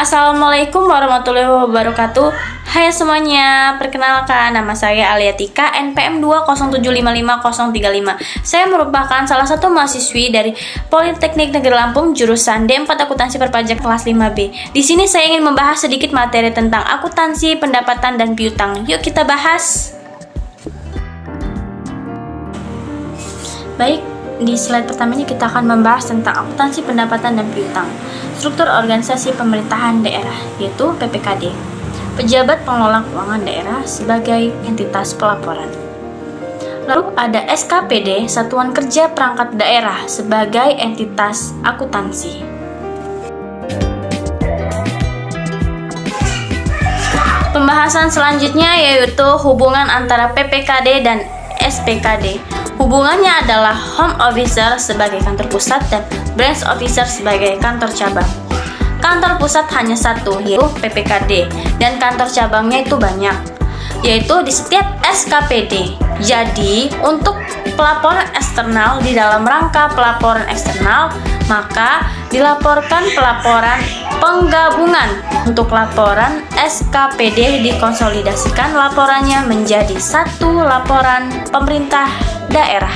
Assalamualaikum warahmatullahi wabarakatuh. Hai semuanya, perkenalkan nama saya Aliatika, NPM 207555035. Saya merupakan salah satu mahasiswi dari Politeknik Negeri Lampung jurusan D4 Akuntansi Perpajak kelas 5B. Di sini saya ingin membahas sedikit materi tentang akuntansi, pendapatan, dan piutang. Yuk kita bahas. Baik, di slide pertamanya kita akan membahas tentang akuntansi, pendapatan, dan piutang. Struktur organisasi pemerintahan daerah, yaitu PPKD. Pejabat pengelola keuangan daerah sebagai entitas pelaporan. Lalu ada SKPD, Satuan Kerja Perangkat Daerah sebagai entitas akuntansi. Pembahasan selanjutnya yaitu hubungan antara PPKD dan SPKD. Hubungannya adalah Home Officer sebagai kantor pusat dan Branch Officer sebagai kantor cabang. Kantor pusat hanya satu, yaitu PPKD, dan kantor cabangnya itu banyak, yaitu di setiap SKPD. Jadi, untuk pelaporan eksternal di dalam rangka pelaporan eksternal, maka dilaporkan pelaporan penggabungan. Untuk laporan SKPD dikonsolidasikan laporannya menjadi satu laporan pemerintah daerah.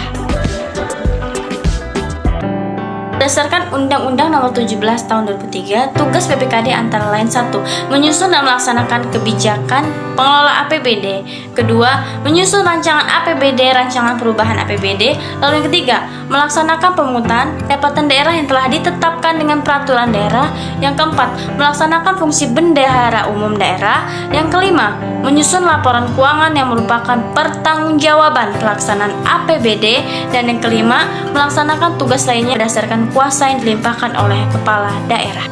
Berdasarkan Undang-Undang Nomor 17 Tahun 2003, tugas PPKD antara lain 1. Menyusun dan melaksanakan kebijakan pengelola APBD. Kedua, menyusun rancangan APBD, rancangan perubahan APBD. Lalu yang ketiga, melaksanakan pemungutan pendapatan daerah yang telah ditetapkan dengan peraturan daerah. Yang keempat, melaksanakan fungsi bendahara umum daerah. Yang kelima, menyusun laporan keuangan yang merupakan pertanggungjawaban pelaksanaan APBD. Dan yang kelima, melaksanakan tugas lainnya berdasarkan kuasa yang dilimpahkan oleh kepala daerah.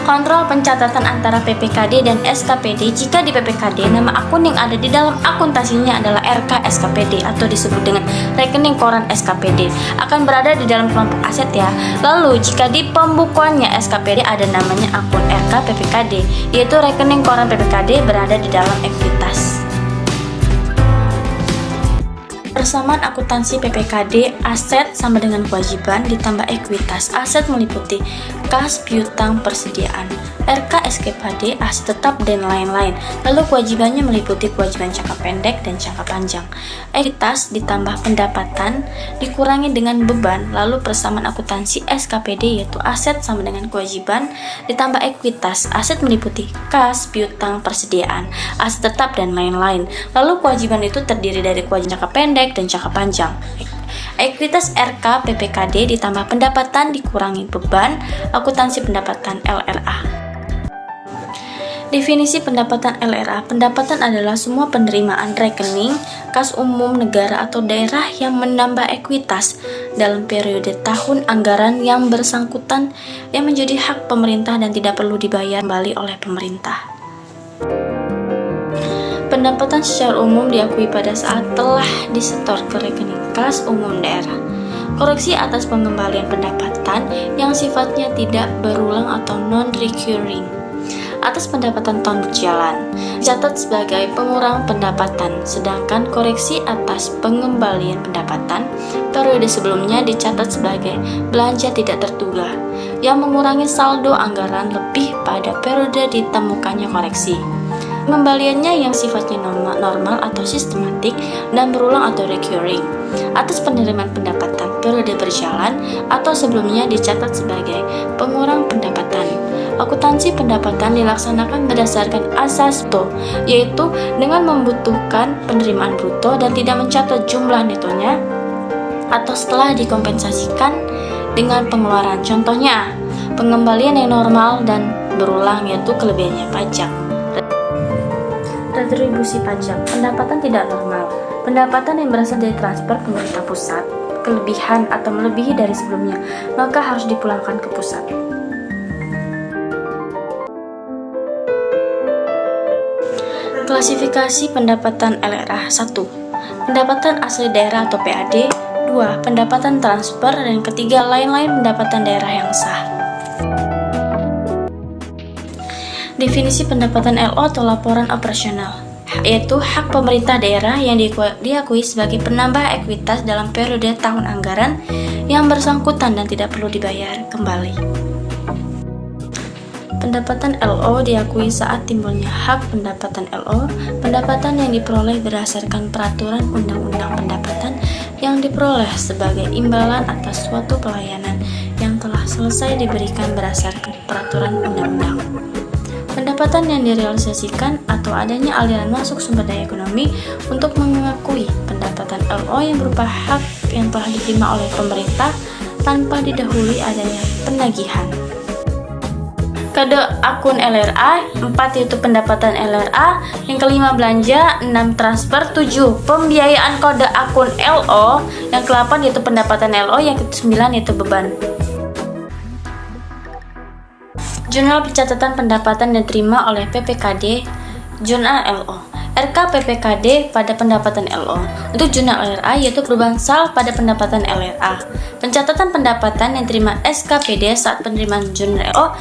Kontrol pencatatan antara PPKD dan SKPD. Jika di PPKD, nama akun yang ada di dalam akuntansinya adalah RK SKPD atau disebut dengan rekening koran SKPD, akan berada di dalam kelompok aset ya. Lalu jika di pembukuannya SKPD ada namanya akun RK PPKD, yaitu rekening koran PPKD berada di dalam ekuitas. Persamaan akuntansi PPKD, aset sama dengan kewajiban ditambah ekuitas. Aset meliputi kas, piutang, persediaan. RK SKPD, aset tetap dan lain-lain. Lalu kewajibannya meliputi kewajiban jangka pendek dan jangka panjang. Ekuitas ditambah pendapatan dikurangi dengan beban. Lalu persamaan akuntansi SKPD yaitu aset sama dengan kewajiban ditambah ekuitas. Aset meliputi kas, piutang, persediaan, aset tetap dan lain-lain. Lalu kewajiban itu terdiri dari kewajiban jangka pendek dan jangka panjang. Ekuitas RK PPKD ditambah pendapatan dikurangi beban akuntansi pendapatan LRA. Definisi pendapatan LRA. Pendapatan adalah semua penerimaan rekening kas umum negara atau daerah yang menambah ekuitas dalam periode tahun anggaran yang bersangkutan yang menjadi hak pemerintah dan tidak perlu dibayar kembali oleh pemerintah. Pendapatan secara umum diakui pada saat telah disetor ke rekening kas umum daerah. Koreksi atas pengembalian pendapatan yang sifatnya tidak berulang atau non-recurring atas pendapatan tahun berjalan dicatat sebagai pengurang pendapatan, sedangkan koreksi atas pengembalian pendapatan periode sebelumnya dicatat sebagai belanja tidak terduga yang mengurangi saldo anggaran lebih pada periode ditemukannya koreksi. Pengembaliannya yang sifatnya normal atau sistematik dan berulang atau recurring atas penerimaan pendapatan periode berjalan atau sebelumnya dicatat sebagai pengurang pendapatan. Akuntansi pendapatan dilaksanakan berdasarkan asas bruto, yaitu dengan membutuhkan penerimaan bruto dan tidak mencatat jumlah netonya atau setelah dikompensasikan dengan pengeluaran. Contohnya, pengembalian yang normal dan berulang yaitu kelebihannya pajak. Retribusi pajak, pendapatan tidak normal, pendapatan yang berasal dari transfer pemerintah pusat, kelebihan atau melebihi dari sebelumnya, maka harus dipulangkan ke pusat. Klasifikasi pendapatan LRA. 1. Pendapatan asli daerah atau PAD. 2. Pendapatan transfer. Dan ketiga, lain-lain pendapatan daerah yang sah. Definisi pendapatan LO atau laporan operasional, yaitu hak pemerintah daerah yang diakui sebagai penambah ekuitas dalam periode tahun anggaran yang bersangkutan dan tidak perlu dibayar kembali. Pendapatan LO diakui saat timbulnya hak pendapatan LO, pendapatan yang diperoleh berdasarkan peraturan undang-undang pendapatan yang diperoleh sebagai imbalan atas suatu pelayanan yang telah selesai diberikan berdasarkan peraturan undang-undang. Pendapatan yang direalisasikan atau adanya aliran masuk sumber daya ekonomi untuk mengakui pendapatan LO yang berupa hak yang telah diterima oleh pemerintah tanpa didahului adanya penagihan. Kode akun LRA, 4 yaitu pendapatan LRA, yang kelima belanja, 6 transfer, 7 pembiayaan kode akun LO, yang ke-8 yaitu pendapatan LO, yang ke-9 yaitu beban. Jurnal pencatatan pendapatan yang diterima oleh PPKD, Jurnal LO. RK PPKD pada pendapatan LO. Untuk jurnal LRA yaitu perubahan saldo pada pendapatan LRA. Pencatatan pendapatan yang diterima SKPD saat penerimaan jurnal LO,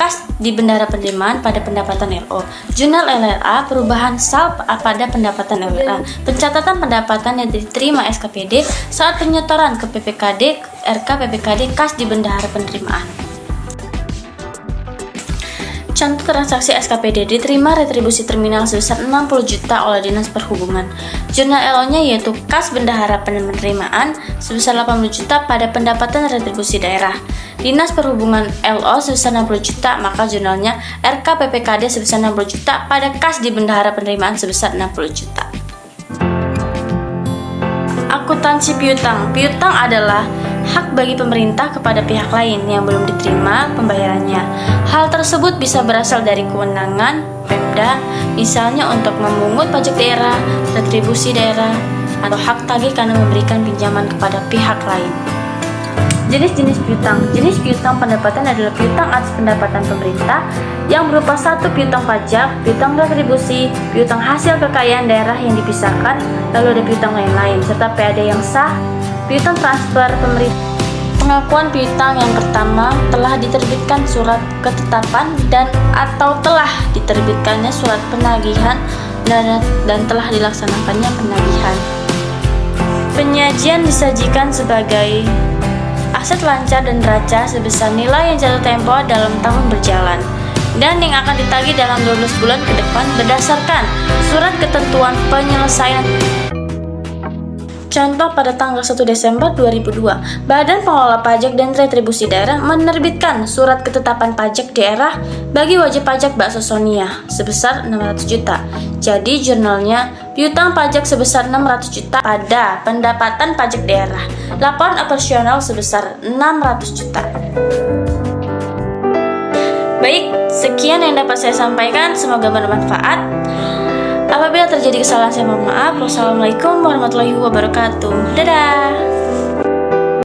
kas di bendahara penerimaan pada pendapatan LO. Jurnal LRA perubahan saldo pada pendapatan LRA. Pencatatan pendapatan yang diterima SKPD saat penyetoran ke PPKD, RK PPKD kas di bendahara penerimaan. Contoh transaksi SKPD diterima retribusi terminal sebesar 60 juta oleh Dinas Perhubungan. Jurnal LO-nya yaitu kas bendahara penerimaan sebesar 80 juta pada pendapatan retribusi daerah. Dinas Perhubungan LO sebesar 60 juta, maka jurnalnya RK PPKD sebesar 60 juta pada kas di bendahara penerimaan sebesar 60 juta. Akuntansi piutang. Piutang adalah hak bagi pemerintah kepada pihak lain yang belum diterima pembayarannya. Hal tersebut bisa berasal dari kewenangan Pemda, misalnya untuk memungut pajak daerah, retribusi daerah, atau hak tagih karena memberikan pinjaman kepada pihak lain. Jenis-jenis piutang. Jenis piutang pendapatan adalah piutang atas pendapatan pemerintah yang berupa 1 piutang pajak, piutang retribusi, piutang hasil kekayaan daerah yang dipisahkan, lalu ada piutang lain-lain, serta PAD yang sah, piutang transfer pemerintah. Pengakuan piutang yang pertama, telah diterbitkan surat ketetapan dan atau telah diterbitkannya surat penagihan dan telah dilaksanakannya penagihan. Penyajian disajikan sebagai aset lancar dan neraca sebesar nilai yang jatuh tempo dalam tahun berjalan dan yang akan ditagih dalam 12 bulan ke depan berdasarkan surat ketentuan penyelesaian. Contoh pada tanggal 1 Desember 2002, Badan Pengelola Pajak dan Retribusi Daerah menerbitkan surat ketetapan pajak daerah bagi wajib pajak bakso Sonia sebesar 600 juta. Jadi jurnalnya piutang pajak sebesar 600 juta pada pendapatan pajak daerah. Laporan operasional sebesar 600 juta. Baik, sekian yang dapat saya sampaikan, semoga bermanfaat. Apabila terjadi kesalahan saya mohon maaf. Wassalamualaikum warahmatullahi wabarakatuh. Dadah.